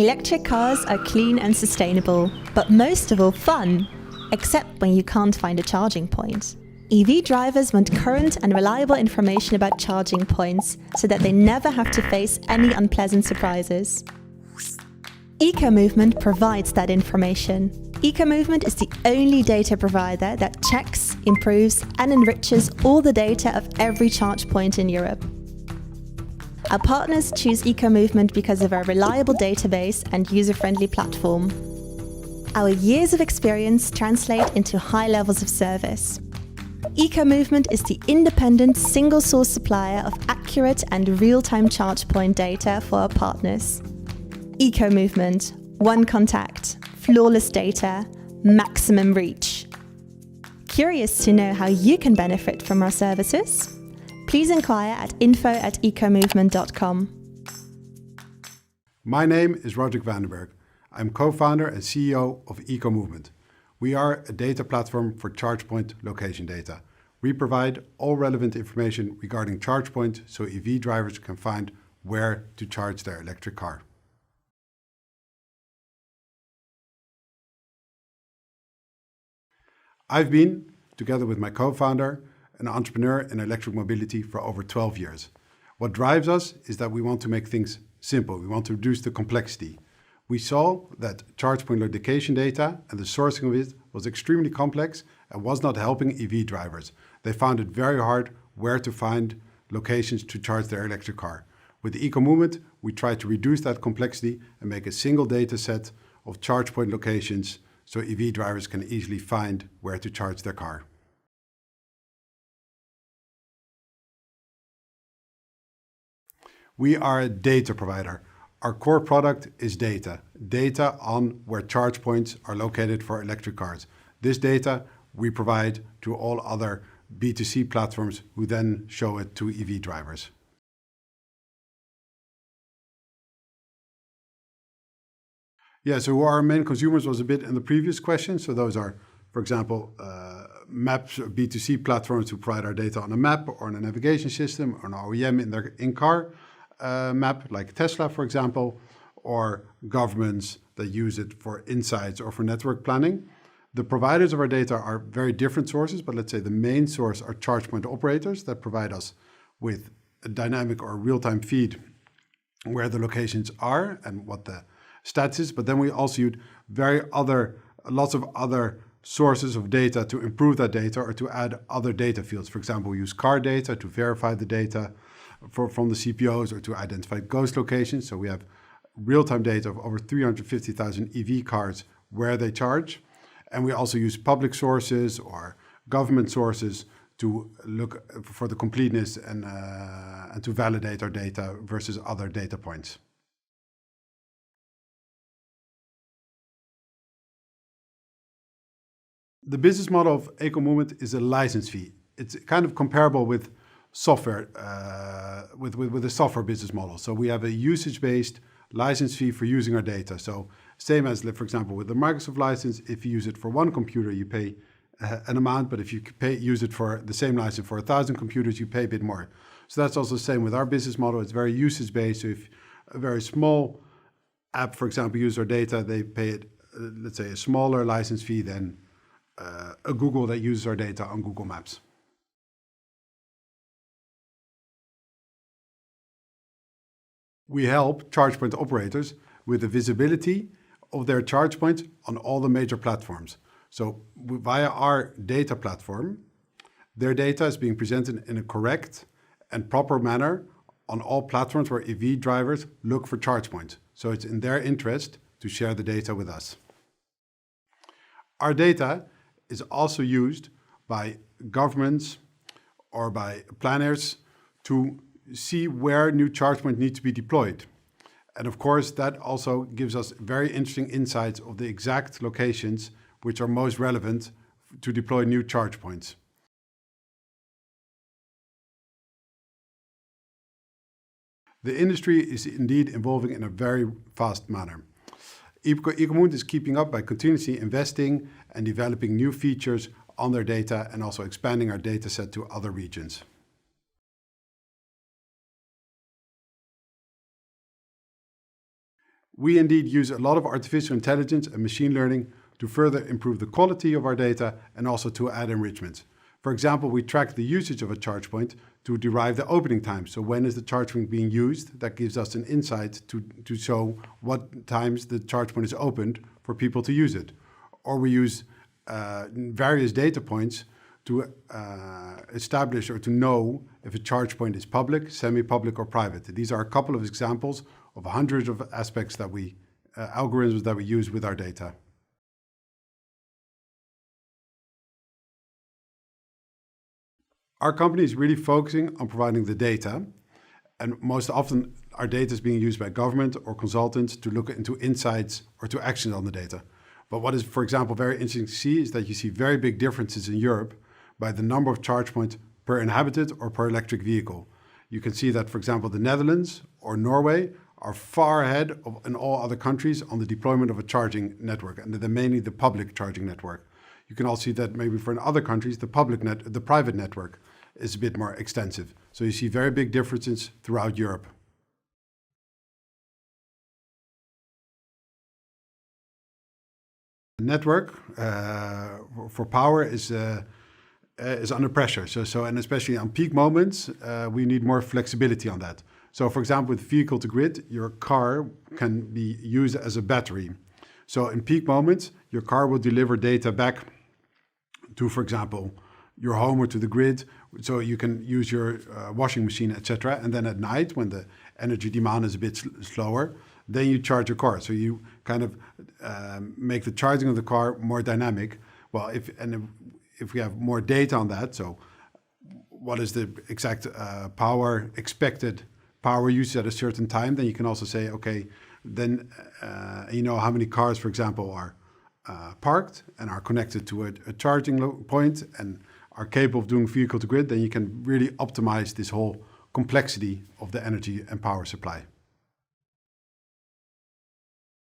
Electric cars are clean and sustainable, but most of all fun, except when you can't find a charging point. EV drivers want current and reliable information about charging points so that they never have to face any unpleasant surprises. Eco-Movement provides that information. Eco-Movement is the only data provider that checks, improves and enriches all the data of every charge point in Europe. Our partners choose Eco-Movement because of our reliable database and user-friendly platform. Our years of experience translate into high levels of service. Eco-Movement is the independent single-source supplier of accurate and real-time charge point data for our partners. Eco-Movement, one contact, flawless data, maximum reach. Curious to know how you can benefit from our services? Please inquire at info@ecomovement.com. My name is Roderick Vandenberg. I'm co-founder and CEO of Eco-Movement. We are a data platform for charge point location data. We provide all relevant information regarding charge point so EV drivers can find where to charge their electric car. I've been, together with my co-founder, an entrepreneur in electric mobility for over 12 years. What drives us is that we want to make things simple. We want to reduce the complexity. We saw that charge point location data and the sourcing of it was extremely complex and was not helping EV drivers. They found it very hard where to find locations to charge their electric car. With Eco-Movement, we try to reduce that complexity and make a single data set of charge point locations so EV drivers can easily find where to charge their car. We are a data provider. Our core product is data on where charge points are located for electric cars. This data we provide to all other B2C platforms who then show it to EV drivers. Yeah, so who are our main consumers was a bit in the previous question. So those are, for example, maps, B2C platforms who provide our data on a map or on a navigation system or an OEM in their in-car map, like Tesla, for example, or governments that use it for insights or for network planning. The providers of our data are very different sources, but let's say the main source are charge point operators that provide us with a dynamic or real-time feed where the locations are and what the stats is. But then we also use lots of other sources of data to improve that data or to add other data fields. For example, we use car data to verify the data from the CPOs or to identify ghost locations. So we have real-time data of over 350,000 EV cars where they charge. And we also use public sources or government sources to look for the completeness and to validate our data versus other data points. The business model of Eco-Movement is a license fee. It's kind of comparable with software, with a software business model. So we have a usage-based license fee for using our data. So same as, for example, with the Microsoft license, if you use it for one computer, you pay an amount, but if you use it for the same license for 1,000 computers, you pay a bit more. So that's also the same with our business model. It's very usage-based. So if a very small app, for example, uses our data, they pay it, let's say, a smaller license fee than a Google that uses our data on Google Maps. We help charge point operators with the visibility of their charge points on all the major platforms. So via our data platform, their data is being presented in a correct and proper manner on all platforms where EV drivers look for charge points. So it's in their interest to share the data with us. Our data is also used by governments or by planners to see where new charge points need to be deployed. And of course, that also gives us very interesting insights of the exact locations which are most relevant to deploy new charge points. The industry is indeed evolving in a very fast manner. Eco-Movement is keeping up by continuously investing and developing new features on their data and also expanding our data set to other regions. We indeed use a lot of artificial intelligence and machine learning to further improve the quality of our data and also to add enrichment. For example, we track the usage of a charge point to derive the opening time. So when is the charge point being used? That gives us an insight to show what times the charge point is opened for people to use it. Or we use various data points to establish or to know if a charge point is public, semi-public, or private. These are a couple of examples of hundreds of aspects that algorithms that we use with our data. Our company is really focusing on providing the data, and most often our data is being used by government or consultants to look into insights or to action on the data. But what is, for example, very interesting to see is that you see very big differences in Europe by the number of charge points per inhabitant or per electric vehicle. You can see that, for example, the Netherlands or Norway are far ahead in all other countries on the deployment of a charging network, and they're mainly the public charging network. You can also see that maybe for in other countries, the private network is a bit more extensive. So you see very big differences throughout Europe. The network for power is under pressure. And especially on peak moments, we need more flexibility on that. So for example, with vehicle to grid, your car can be used as a battery. So in peak moments, your car will deliver data back to, for example, your home or to the grid, so you can use your washing machine, etc. And then at night, when the energy demand is a bit slower, then you charge your car. So you kind of make the charging of the car more dynamic. Well, if we have more data on that, so what is the exact expected power usage at a certain time, then you can also say, okay, then you know how many cars, for example, are parked and are connected to a charging point and are capable of doing vehicle to grid, then you can really optimize this whole complexity of the energy and power supply.